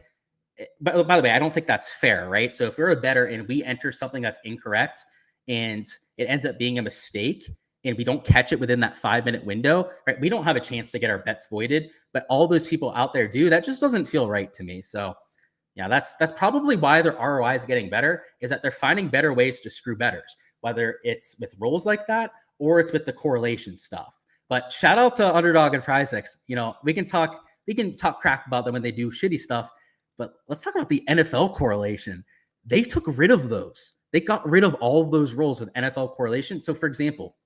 but by the way, I don't think that's fair, right? So if we're a bettor and we enter something that's incorrect and it ends up being a mistake and we don't catch it within that 5-minute window, right? We don't have a chance to get our bets voided, but all those people out there do. That just doesn't feel right to me. So yeah, that's probably why their ROI is getting better, is that they're finding better ways to screw bettors, whether it's with rules like that or it's with the correlation stuff. But shout out to Underdog and Prize Picks. We can talk crap about them when they do shitty stuff. But let's talk about the NFL correlation. They took rid of those. They got rid of all of those rules with NFL correlation. So, for example,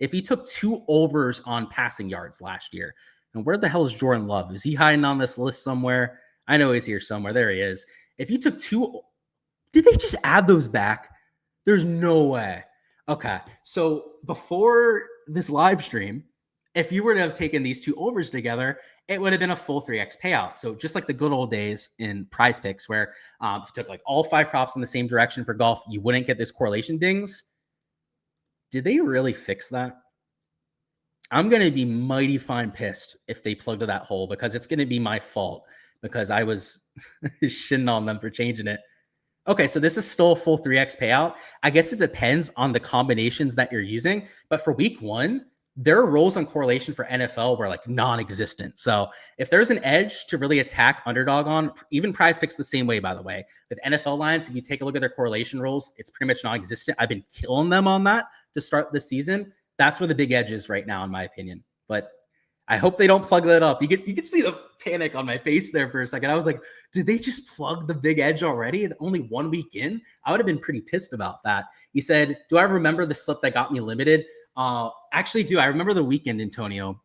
if he took 2 overs on passing yards last year, and where the hell is Jordan Love? Is he hiding on this list somewhere? I know he's here somewhere. There he is. If you took 2, did they just add those back? There's no way. Okay, so before this live stream, if you were to have taken these 2 overs together, it would have been a full 3x payout. So just like the good old days in Prize Picks, where if you took like all 5 props in the same direction for golf, you wouldn't get this correlation dings. Did they really fix that? I'm going to be mighty fine pissed if they plugged that hole, because it's going to be my fault because I was shitting on them for changing it. Okay, so this is still a full 3x payout. I guess it depends on the combinations that you're using. But for week 1, their rules on correlation for NFL were like non-existent. So if there's an edge to really attack Underdog on, even Prize Picks the same way, by the way, with NFL lines, if you take a look at their correlation rules, it's pretty much non-existent. I've been killing them on that to start this season. That's where the big edge is right now, in my opinion. But I hope they don't plug that up. You can see the panic on my face there for a second. I was like, did they just plug the big edge already? Only 1 week in? I would have been pretty pissed about that. He said, do I remember the slip that got me limited? Actually do. I remember the weekend, Antonio.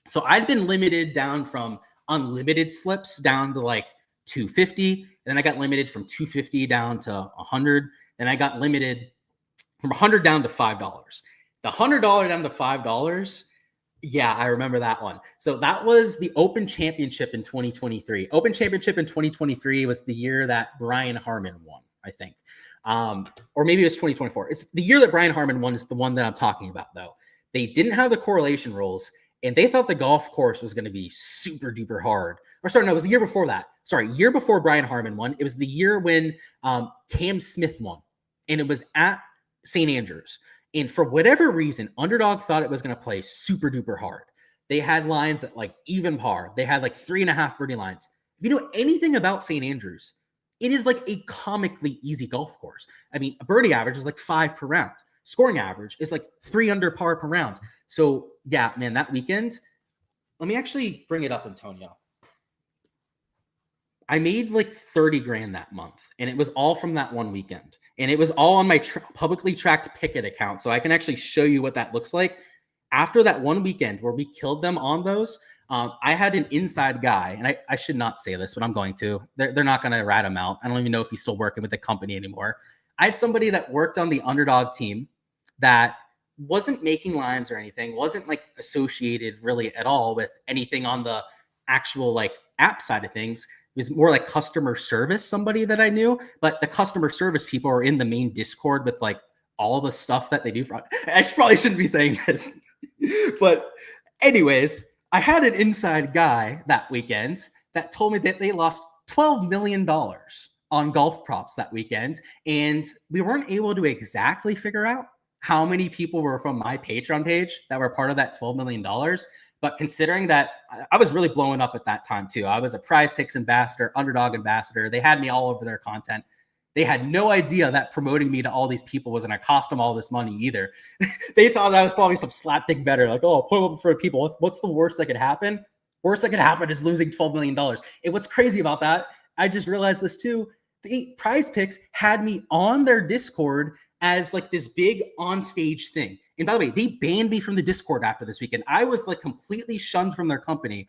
So I'd been limited down from unlimited slips down to like 250. And then I got limited from 250 down to 100. And I got limited from 100 down to $5. The $100 down to $5. Yeah, I remember that one. So that was the Open Championship in 2023. Open Championship in 2023 was the year that Brian Harmon won, I think. Or maybe it was 2024. It's the year that Brian Harmon won is the one that I'm talking about, though. They didn't have the correlation rules, and they thought the golf course was going to be super duper hard. Or sorry, no, it was the year before that. Sorry, year before Brian Harmon won. It was the year when Cam Smith won, and it was at St. Andrews. And for whatever reason, Underdog thought it was going to play super duper hard. They had lines at like even par. They had like 3.5 birdie lines. If you know anything about St. Andrews, it is like a comically easy golf course. I mean, a birdie average is like 5 per round. Scoring average is like 3 under par per round. So yeah, man, that weekend, let me actually bring it up, Antonio. I made like 30 grand that month, and it was all from that one weekend. And it was all on my publicly tracked Picket account. So I can actually show you what that looks like. After that one weekend where we killed them on those, I had an inside guy, and I should not say this, but I'm going to. They're not going to rat him out. I don't even know if he's still working with the company anymore. I had somebody that worked on the Underdog team that wasn't making lines or anything, wasn't like associated really at all with anything on the actual like app side of things. It was more like customer service, somebody that I knew, but the customer service people are in the main Discord with like all the stuff that they do. I probably shouldn't be saying this, but anyways, I had an inside guy that weekend that told me that they lost $12 million on golf props that weekend. And we weren't able to exactly figure out how many people were from my Patreon page that were part of that $12 million. But considering that I was really blowing up at that time too. I was a Prize Picks ambassador, Underdog ambassador. They had me all over their content. They had no idea that promoting me to all these people was going to cost them all this money either. They thought I was probably some slapdick better. Like, oh, put them up for people. What's the worst that could happen? Worst that could happen is losing $12 million. And what's crazy about that, I just realized this too. The Prize Picks had me on their Discord as like this big on-stage thing. And by the way, they banned me from the Discord after this weekend. I was like completely shunned from their company,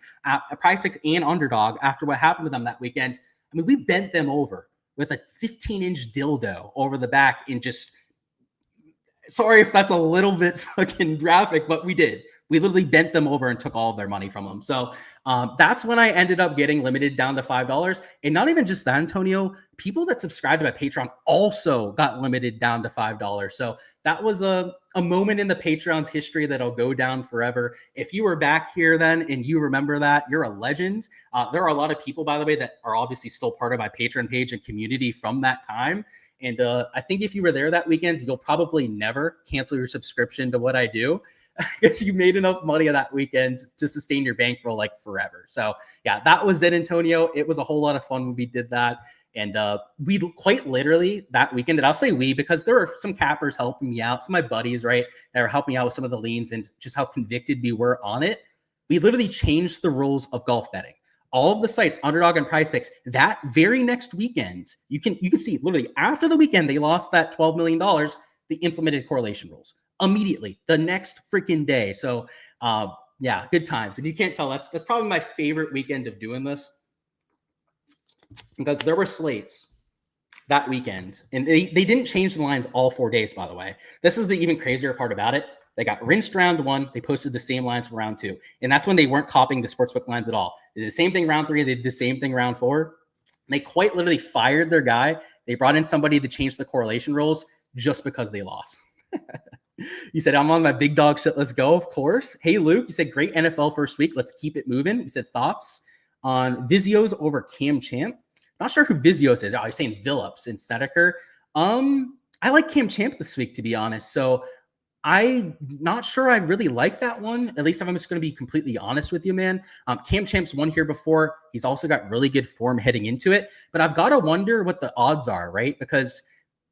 Prize Picks and Underdog, after what happened to them that weekend. I mean, we bent them over with a 15-inch dildo over the back and just, sorry if that's a little bit fucking graphic, but we did. We literally bent them over and took all of their money from them. So that's when I ended up getting limited down to $5. And not even just that, Antonio, people that subscribed to my Patreon also got limited down to $5. So that was a moment in the Patreon's history that'll go down forever. If you were back here then and you remember that, you're a legend. There are a lot of people, by the way, that are obviously still part of my Patreon page and community from that time. And I think if you were there that weekend, you'll probably never cancel your subscription to what I do. Because you made enough money that weekend to sustain your bankroll like forever. So yeah, that was it, Antonio. It was a whole lot of fun when we did that. And we quite literally that weekend, and I'll say we because there were some cappers helping me out, some of my buddies, right, that were helping out with some of the leans and just how convicted we were on it. We literally changed the rules of golf betting. All of the sites, Underdog and Prize Picks, that very next weekend, you can see literally after the weekend they lost that $12 million, they implemented correlation rules immediately the next freaking day. So yeah, good times. And you can't tell, that's probably my favorite weekend of doing this, because there were slates that weekend and they didn't change the lines all 4 days, by the way. This is the even crazier part about it. They got rinsed round one. They posted the same lines for round two. And that's when they weren't copying the sportsbook lines at all. They did the same thing round three. They did the same thing round four. They quite literally fired their guy. They brought in somebody to change the correlation rules just because they lost. You said, I'm on my big dog shit. Let's go. Of course. Hey, Luke, you said, great NFL first week. Let's keep it moving. You said, thoughts on Vizios over Cam Champ? Not sure who Vizios is. Oh, you're saying Phillips and Snedeker. I like Cam Champ this week, to be honest. So I'm not sure I really like that one. At least if I'm just going to be completely honest with you, man. Cam Champ's won here before. He's also got really good form heading into it. But I've got to wonder what the odds are, right? Because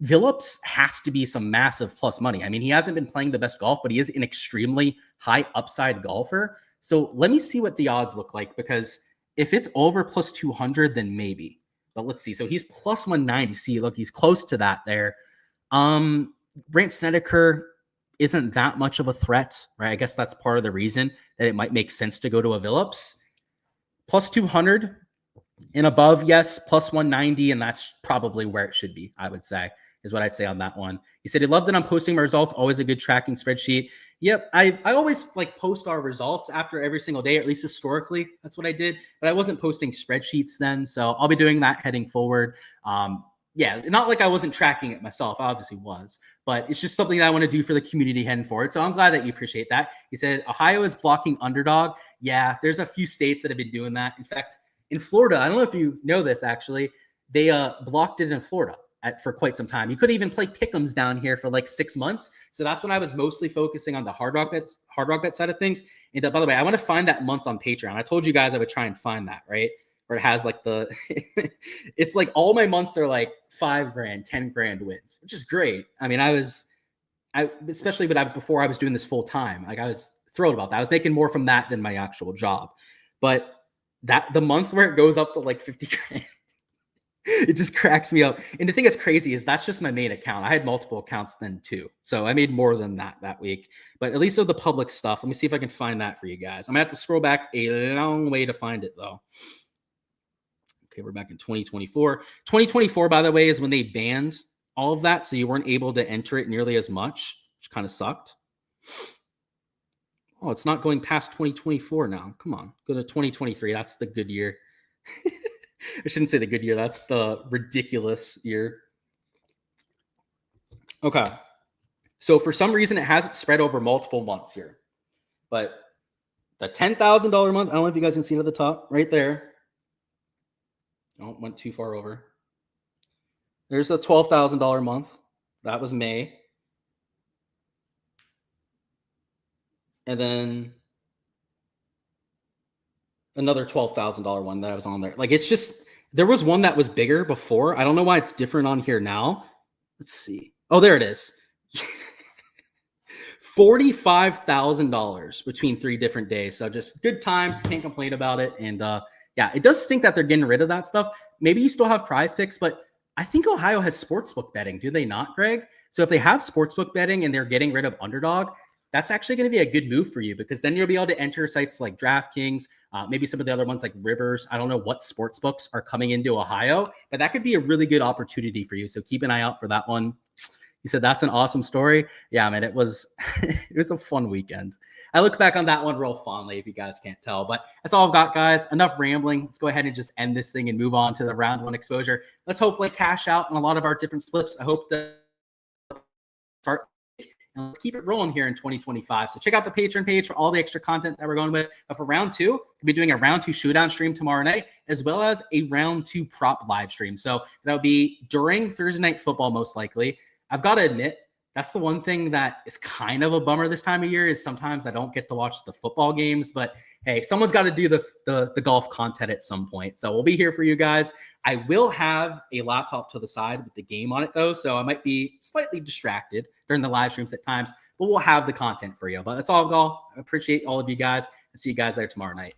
Phillips has to be some massive plus money. I mean, he hasn't been playing the best golf, but he is an extremely high upside golfer. So let me see what the odds look like, because if it's over plus 200, then maybe. But let's see. So he's plus 190. See, look, he's close to that there. Brant Snedeker isn't that much of a threat, right? I guess that's part of the reason that it might make sense to go to a Phillips. Plus 200 and above, yes, plus 190, and that's probably where it should be, I would say, is what I'd say on that one. He said he loved that I'm posting my results, always a good tracking spreadsheet. Yep, I always like post our results after every single day, or at least historically, that's what I did. But I wasn't posting spreadsheets then, so I'll be doing that heading forward. Yeah, not like I wasn't tracking it myself. I obviously was, but it's just something that I want to do for the community heading forward. So I'm glad that you appreciate that. He said Ohio is blocking Underdog. Yeah, there's a few states that have been doing that. In fact, in Florida, I don't know if you know this, actually, they blocked it in Florida. for quite some time. You could even play pick'ems down here for like 6 months. So that's when I was mostly focusing on the hard rock bet side of things. And by the way, I want to find that month on Patreon. I told you guys I would try and find that, right? Where it has like the, it's like all my months are like 5 grand, 10 grand wins, which is great. I mean, especially before I was doing this full time, like I was thrilled about that. I was making more from that than my actual job. But that the month where it goes up to like 50 grand, it just cracks me up. And the thing that's crazy is that's just my main account. I had multiple accounts then too. So I made more than that week. But at least with the public stuff, let me see if I can find that for you guys. I'm going to have to scroll back a long way to find it though. Okay, we're back in 2024. 2024, by the way, is when they banned all of that. So you weren't able to enter it nearly as much, which kind of sucked. Oh, it's not going past 2024 now. Come on, go to 2023. That's the good year. I shouldn't say the good year. That's the ridiculous year. Okay. So for some reason, it hasn't spread over multiple months here. But the $10,000 month, I don't know if you guys can see it at the top right there. Oh, went too far over. There's the $12,000 month. That was May. And then another $12,000 one that I was on there. Like, it's just, there was one that was bigger before. I don't know why it's different on here now. Let's see. Oh, there it is. $45,000 between 3 different days. So just good times. Can't complain about it. And yeah, it does stink that they're getting rid of that stuff. Maybe you still have Prize Picks, but I think Ohio has sportsbook betting. Do they not, Greg? So if they have sportsbook betting and they're getting rid of Underdog, that's actually going to be a good move for you, because then you'll be able to enter sites like Draftkings, maybe some of the other ones like Rivers. I don't know what sports books are coming into Ohio, but that could be a really good opportunity for you. So keep an eye out for that one. You said that's an awesome story. Yeah, man, it was it was a fun weekend. I look back on that one real fondly, if you guys can't tell. But that's all I've got, guys. Enough rambling. Let's go ahead and just end this thing and move on to the round 1 exposure. Let's hopefully cash out on a lot of our different slips. I hope to start. And let's keep it rolling here in 2025. So check out the Patreon page for all the extra content that we're going with. But for round 2, we'll be doing a round 2 showdown stream tomorrow night, as well as a round 2 prop live stream. So that'll be during Thursday Night Football, most likely. I've got to admit, that's the one thing that is kind of a bummer this time of year, is sometimes I don't get to watch the football games. But hey, someone's got to do the golf content at some point. So we'll be here for you guys. I will have a laptop to the side with the game on it, though, so I might be slightly distracted during the live streams at times, but we'll have the content for you. But that's all I've got. I appreciate all of you guys. I'll see you guys there tomorrow night.